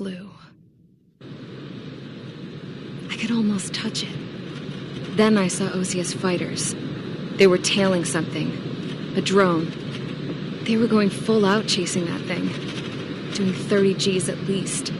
blue. I could almost touch it. Then I saw Osius fighters. They were tailing something. A drone. They were going full out chasing that thing. Doing 30 Gs at least.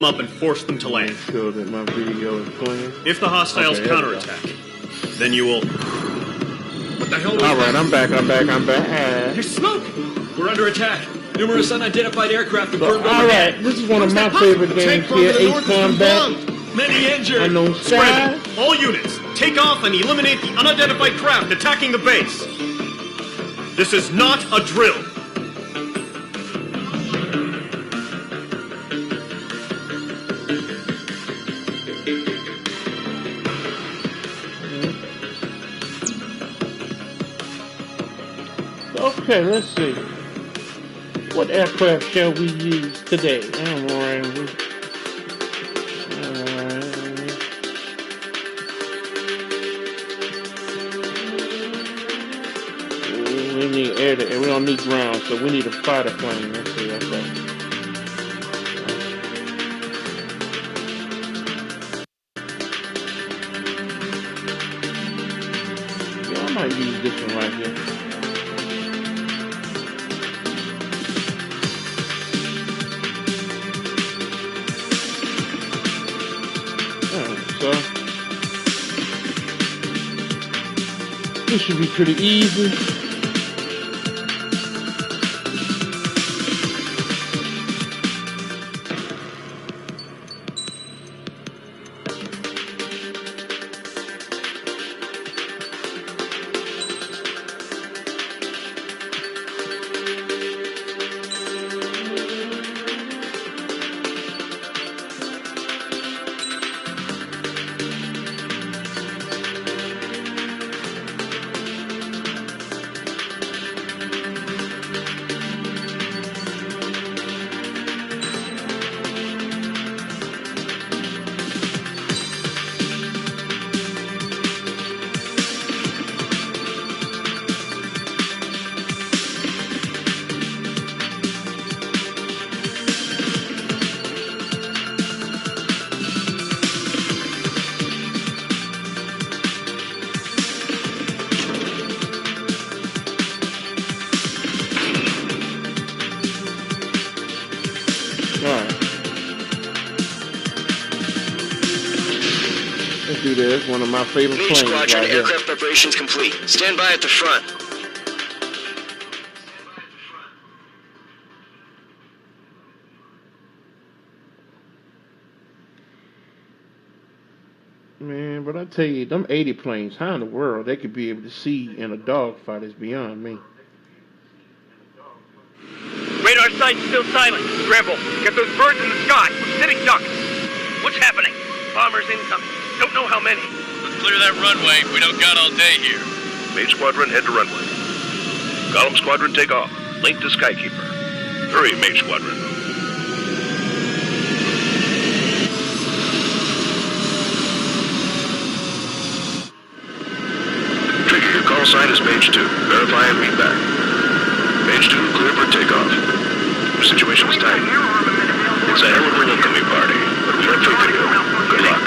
Up and force them to land. Sure that my video is playing. If the hostiles counterattack, then you will... What the hell was that? Alright, I'm back. There's smoke! We're under attack. Numerous unidentified aircraft have burned Alright, overhead. this is one of my favorite games here, Ace Combat. Many injured. Unknown Spread. Sky. All units, take off and eliminate the unidentified craft attacking the base. This is not a drill. Okay, let's see. What aircraft shall we use today? Alright. We need air to air. We don't need ground, so we need a fighter plane. Let's see, okay. Yeah, I might use this one right here. So this should be pretty easy. Let's do this. One of my favorite planes. Squadron, right here. aircraft preparations complete. Stand by at the front. Man, but I tell you, them 80 planes, how in the world they could be able to see in a dogfight is beyond me. Radar site's still silent. Scramble. Get those birds in the sky. We're sitting ducks. What's happening? Bombers incoming. Don't know how many. Let's clear that runway. We don't got all day here. Mate Squadron, head to runway. Column Squadron, take off. Link to Skykeeper. Hurry, Mate Squadron. It's a hell of a welcoming party, but feel free to go. Good luck.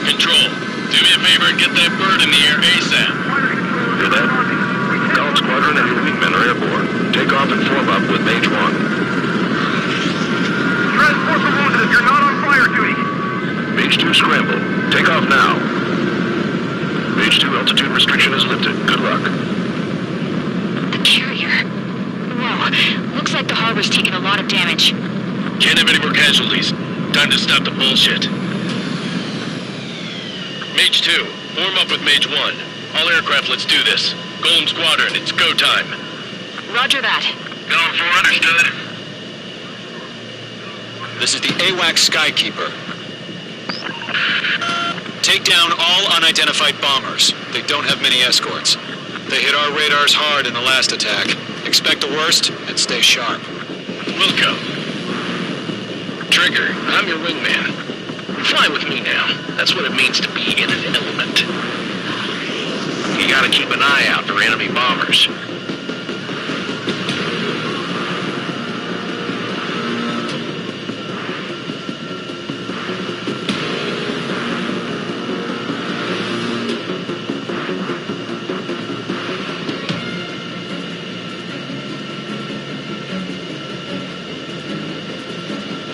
Control, do me a favor and get that bird in the air ASAP. Hear that? Golem Squadron and your wingmen are airborne. Take off and form up with Mage 1. Transport the wounded if you're not on fire duty. Mage 2 scramble. Take off now. Mage 2 altitude restriction is lifted. Good luck. The carrier. Whoa, looks like the harbor's taking a lot of damage. Can't have any more casualties. Time to stop the bullshit. Mage 2, form up with Mage 1. All aircraft, let's do this. Golem Squadron, it's go time. Roger that. Going for understood. This is the AWAC Skykeeper. Take down all unidentified bombers. They don't have many escorts. They hit our radars hard in the last attack. Expect the worst and stay sharp. Wilco. Trigger, I'm your wingman. Fly with me now. That's what it means to be in an element. You gotta keep an eye out for enemy bombers.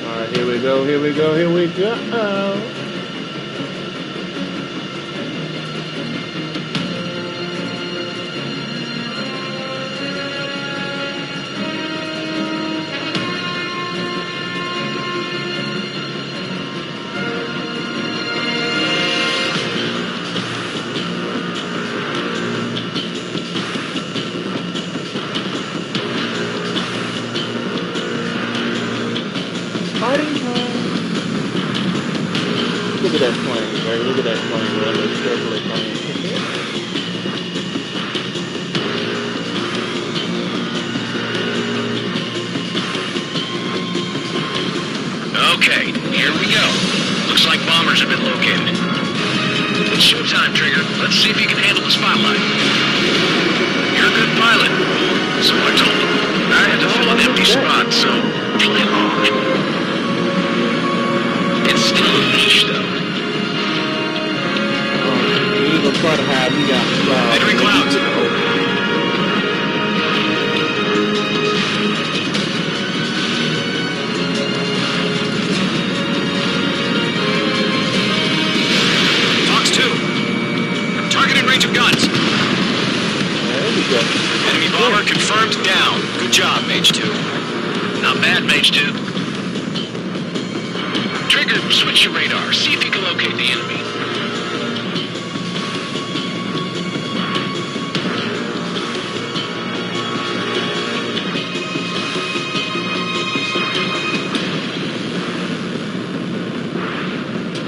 Alright, here we go, here we go, here we go. Look at that plane, right? Look at that plane, right? That circular plane. Okay, here we go. Looks like bombers have been located. It's showtime, Trigger. Let's see if you can handle the spotlight. You're a good pilot. So I told them. I had to fill an empty spot, so play along. It's still a leash, though. You gonna try to hide me out the clouds. Entering clouds. Fox 2. Target in range of guns. There we go. Enemy bomber confirmed down. Good job, Mage 2. Not bad, Mage 2. Trigger, switch your radar. See if you can locate the enemy.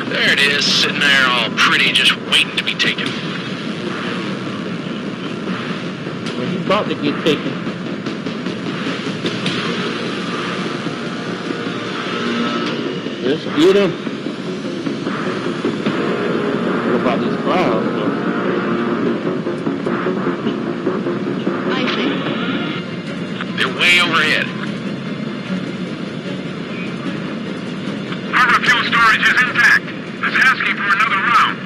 There it is, sitting there all pretty, just waiting to be taken. Well, he's about to get taken. Let's get him. What about these clouds, though? I see. They're way overhead. Harbor fuel storage is intact. It's asking for another round.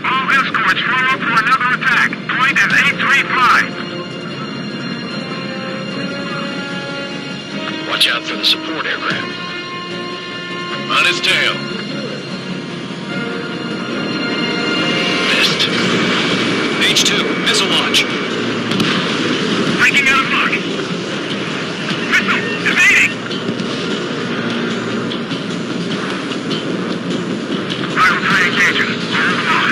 All escorts roll up for another attack. Point is 835. Watch out for the support aircraft. On his tail. Missed. Mage 2, missile launch. Breaking out of luck. Missile evading. Rival train engaging. Hold them on.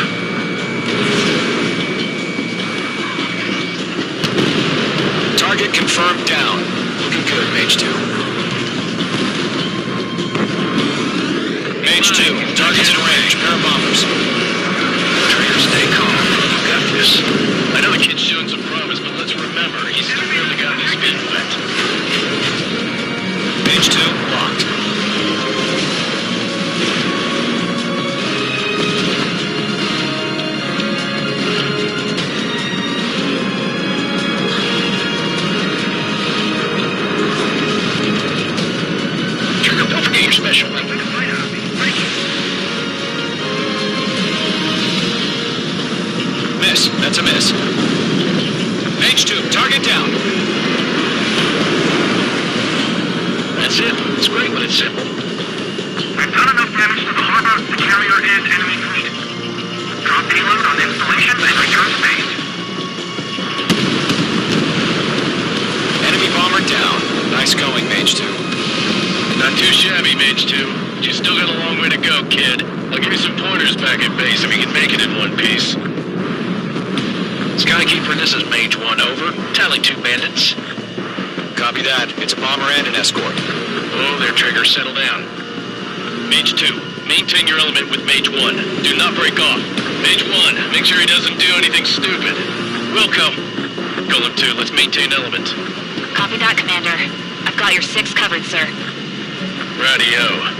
Target confirmed down. Looking good, Mage 2. Mage 2, target's in range. Pair of bombers. Trigger, stay calm. You got this. I know the kid's doing some pro special. Miss. That's a miss. Mage 2, target down. That's it. It's great when it's simple. We've done enough damage to the harbor, the carrier, and enemy fleet. Drop payload on installation and return to base. Enemy bomber down. Nice going, Mage 2. Not too shabby, Mage 2. But you still got a long way to go, kid. I'll give you some pointers back at base if you can make it in one piece. Skykeeper, this is Mage 1, over. Tally 2 bandits. Copy that. It's a bomber and an escort. Oh, their trigger, settle down. Mage 2, maintain your element with Mage 1. Do not break off. Mage 1, make sure he doesn't do anything stupid. Wilco. Golem 2, let's maintain element. Copy that, Commander. I've got your 6 covered, sir. Radio.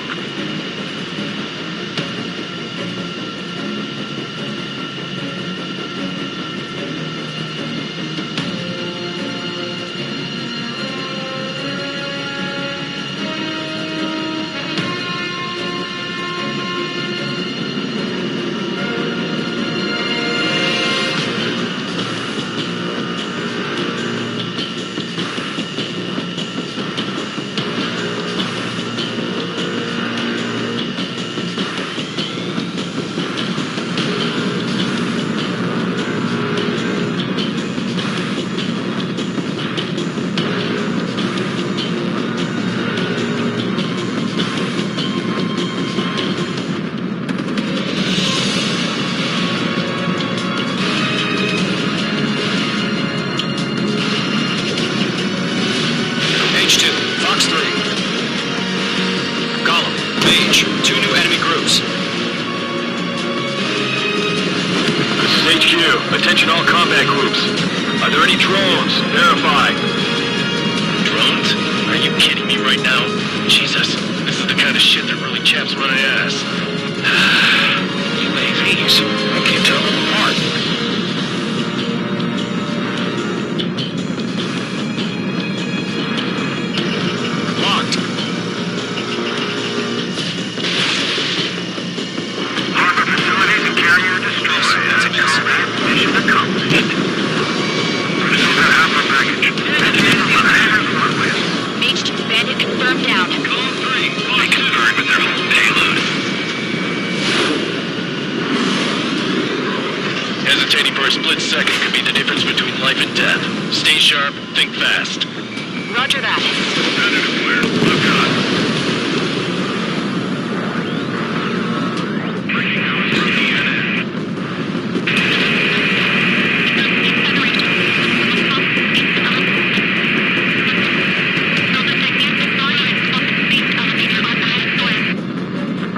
Attention all combat groups. Are there any drones? Verify. Drones? Are you kidding me right now? Jesus, this is the kind of shit that really chaps my ass. UAVs. I can't tell them apart. Locked. Harbor facilities and carrier destroyed. Mission accomplished. Pursue that Alpha package. Mage 2 bandit confirmed down. Golem 3, fully confirmed with their whole payload. Hesitating for a split second could be the difference between life and death. Stay sharp, think fast. Roger that. Predator clear. Look on. Bringing out from the unit.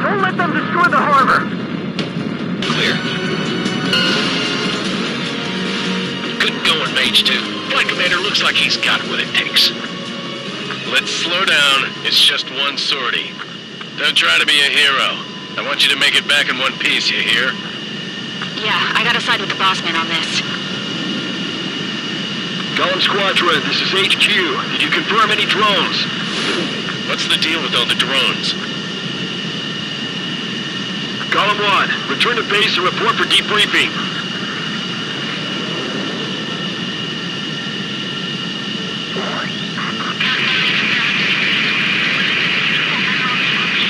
Don't let them destroy the harbor. Clear. Good going, Mage 2. Flight Commander looks like he's got what it takes. Let's slow down. It's just one sortie. Don't try to be a hero. I want you to make it back in one piece, you hear? Yeah, I gotta side with the boss man on this. Golem Squadron, this is HQ. Did you confirm any drones? What's the deal with all the drones? Golem 1, return to base and report for debriefing.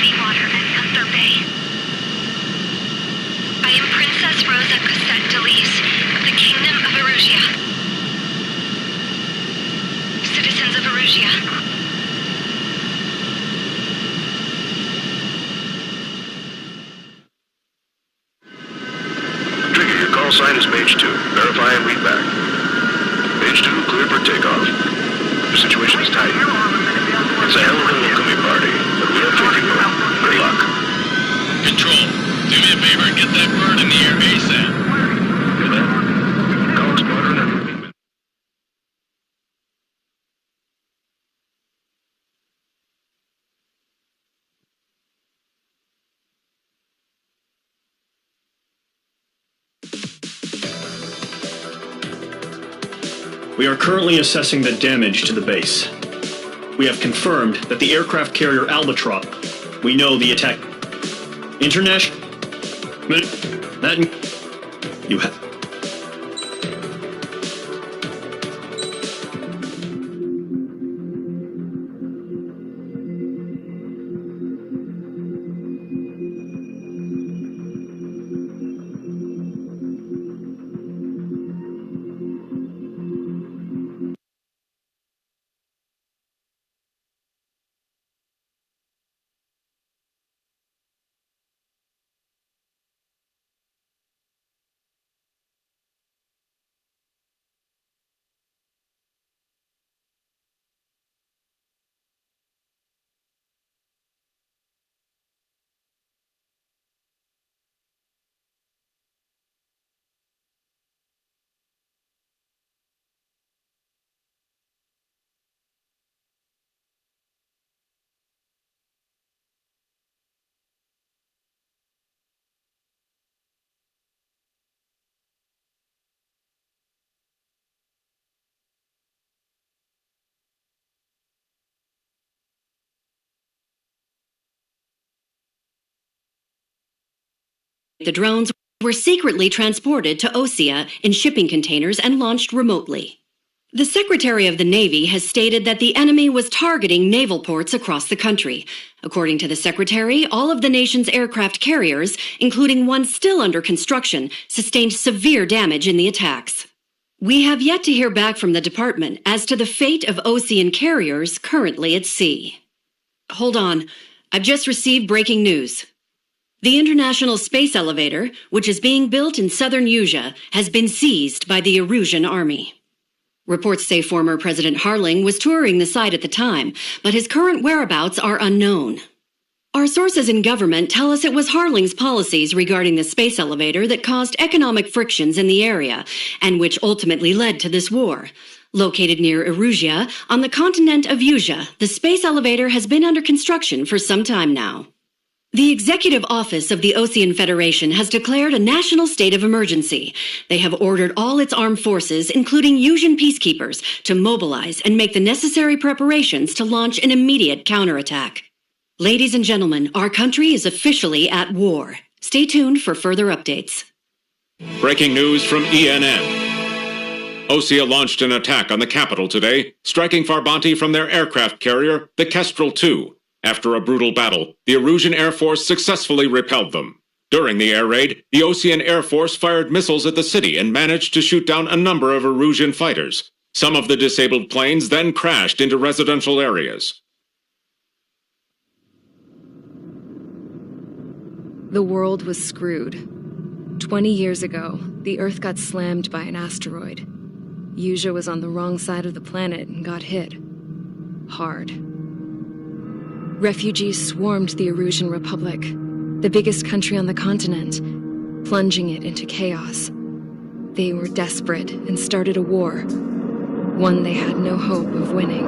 Seawater at Gunther Bay. I am Princess Rosa Cosette Delise of the Kingdom of Erusia. Citizens of Erusia. Trigger, your call sign is Mage 2. Verify and read back. Mage 2, clear for takeoff. The situation is tight. It's a hell of a welcoming party, but we have faith in you. Good luck. Control, do me a favor and get that bird in the air ASAP. Hear that? Golem Squadron and movement. We are currently assessing the damage to the base. We have confirmed that the aircraft carrier Albatross We know the attack. International. That you have. The drones were secretly transported to Osea in shipping containers and launched remotely. The Secretary of the Navy has stated that the enemy was targeting naval ports across the country. According to the Secretary, all of the nation's aircraft carriers, including one still under construction, sustained severe damage in the attacks. We have yet to hear back from the department as to the fate of Osean carriers currently at sea. Hold on. I've just received breaking news. The International Space Elevator, which is being built in southern Usea, has been seized by the Erusian army. Reports say former President Harling was touring the site at the time, but his current whereabouts are unknown. Our sources in government tell us it was Harling's policies regarding the space elevator that caused economic frictions in the area, and which ultimately led to this war. Located near Erusia, on the continent of Usea, the space elevator has been under construction for some time now. The Executive Office of the Osean Federation has declared a national state of emergency. They have ordered all its armed forces, including Usian peacekeepers, to mobilize and make the necessary preparations to launch an immediate counterattack. Ladies and gentlemen, our country is officially at war. Stay tuned for further updates. Breaking news from ENN. Osea launched an attack on the capital today, striking Farbanti from their aircraft carrier, the Kestrel II. After a brutal battle, the Erusian Air Force successfully repelled them. During the air raid, the Osean Air Force fired missiles at the city and managed to shoot down a number of Erusian fighters. Some of the disabled planes then crashed into residential areas. The world was screwed. 20 years ago, the Earth got slammed by an asteroid. Usea was on the wrong side of the planet and got hit. Hard. Refugees swarmed the Erusian Republic, the biggest country on the continent, plunging it into chaos. They were desperate and started a war, one they had no hope of winning.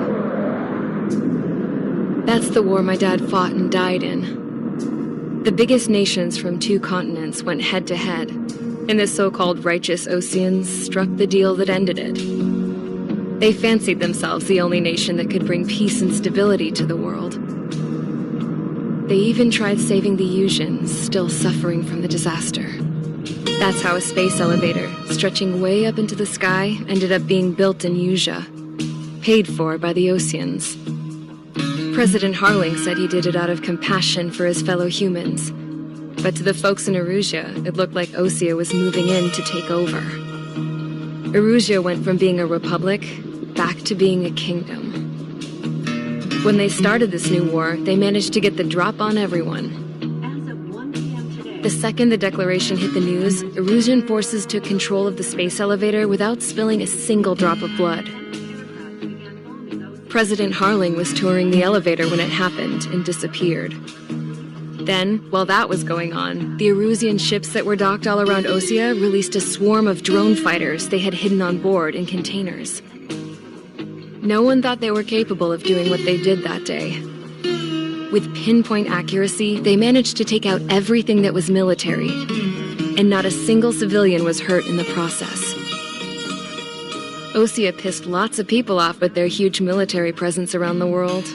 That's the war my dad fought and died in. The biggest nations from 2 continents went head-to-head, and the so-called righteous Oseans struck the deal that ended it. They fancied themselves the only nation that could bring peace and stability to the world. They even tried saving the Usians, still suffering from the disaster. That's how a space elevator, stretching way up into the sky, ended up being built in Usea, paid for by the Oseans. President Harling said he did it out of compassion for his fellow humans. But to the folks in Erusia, it looked like Osea was moving in to take over. Erusia went from being a republic back to being a kingdom. When they started this new war, they managed to get the drop on everyone. The second the declaration hit the news, Erusian forces took control of the space elevator without spilling a single drop of blood. President Harling was touring the elevator when it happened and disappeared. Then, while that was going on, the Erusian ships that were docked all around Osea released a swarm of drone fighters they had hidden on board in containers. No one thought they were capable of doing what they did that day. With pinpoint accuracy, they managed to take out everything that was military, and not a single civilian was hurt in the process. Osea pissed lots of people off with their huge military presence around the world.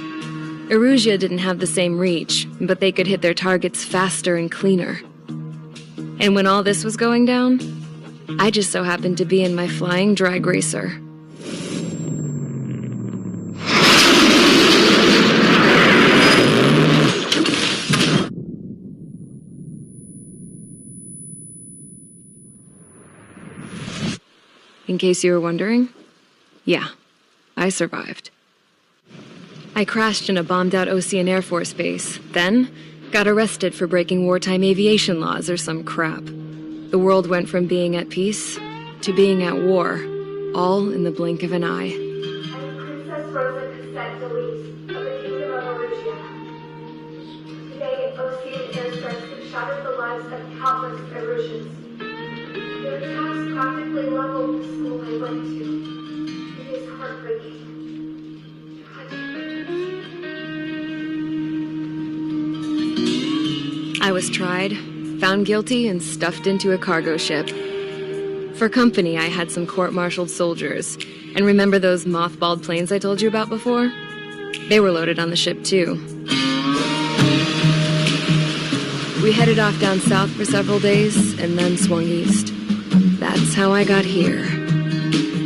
Erusia didn't have the same reach, but they could hit their targets faster and cleaner. And when all this was going down, I just so happened to be in my flying drag racer. In case you were wondering, yeah, I survived. I crashed in a bombed-out Osean Air Force base, then got arrested for breaking wartime aviation laws or some crap. The world went from being at peace to being at war, all in the blink of an eye. Princess Rosa Cassette Delise of the Kingdom of Erusia. Today, Osean airstrikes have shattered the lives of countless Erusians. Their attacks practically leveled the school I went to. It is heartbreaking. I was tried, found guilty, and stuffed into a cargo ship. For company, I had some court-martialed soldiers. And remember those mothballed planes I told you about before? They were loaded on the ship, too. We headed off down south for several days, and then swung east. That's how I got here.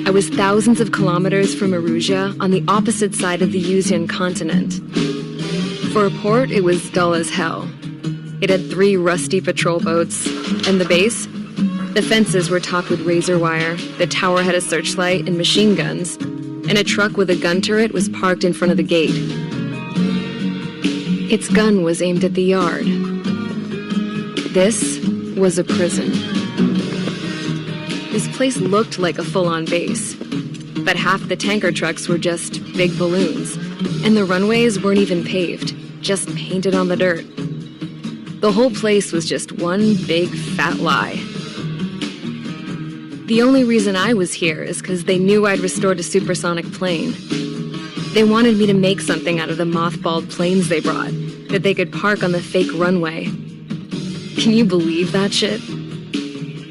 I was thousands of kilometers from Erusia, on the opposite side of the Yuzian continent. For a port, it was dull as hell. It had 3 rusty patrol boats, and the base? The fences were topped with razor wire, the tower had a searchlight and machine guns, and a truck with a gun turret was parked in front of the gate. Its gun was aimed at the yard. This was a prison. This place looked like a full-on base, but half the tanker trucks were just big balloons, and the runways weren't even paved, just painted on the dirt. The whole place was just one big fat lie. The only reason I was here is because they knew I'd restored a supersonic plane. They wanted me to make something out of the mothballed planes they brought, that they could park on the fake runway. Can you believe that shit?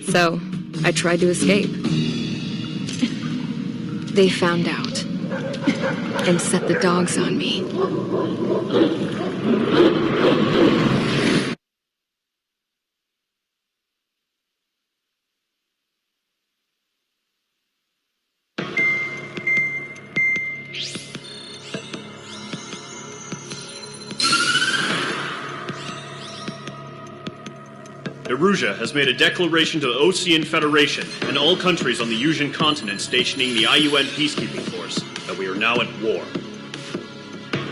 So, I tried to escape. They found out and set the dogs on me. Erusia has made a declaration to the Osean Federation and all countries on the Yuzian continent stationing the IUN peacekeeping force that we are now at war.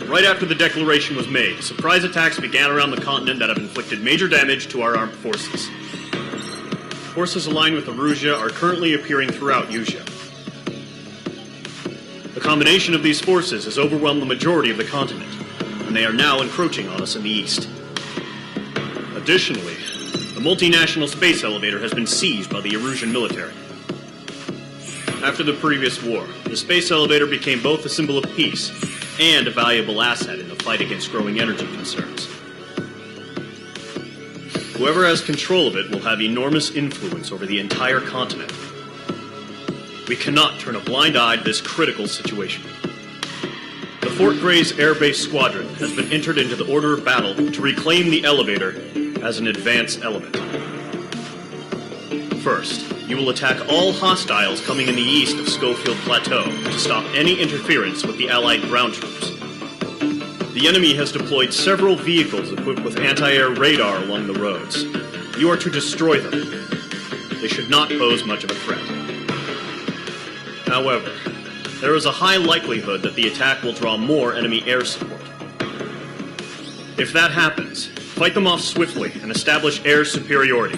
Right after the declaration was made, surprise attacks began around the continent that have inflicted major damage to our armed forces. Forces aligned with Erusia are currently appearing throughout Yusia. The combination of these forces has overwhelmed the majority of the continent, and they are now encroaching on us in the east. Additionally, the multinational space elevator has been seized by the Erusian military. After the previous war, the space elevator became both a symbol of peace and a valuable asset in the fight against growing energy concerns. Whoever has control of it will have enormous influence over the entire continent. We cannot turn a blind eye to this critical situation. The Fort Gray's Air Base Squadron has been entered into the order of battle to reclaim the elevator as an advanced element. First, you will attack all hostiles coming in the east of Schofield Plateau to stop any interference with the Allied ground troops. The enemy has deployed several vehicles equipped with anti-air radar along the roads. You are to destroy them. They should not pose much of a threat. However, there is a high likelihood that the attack will draw more enemy air support. If that happens, fight them off swiftly and establish air superiority.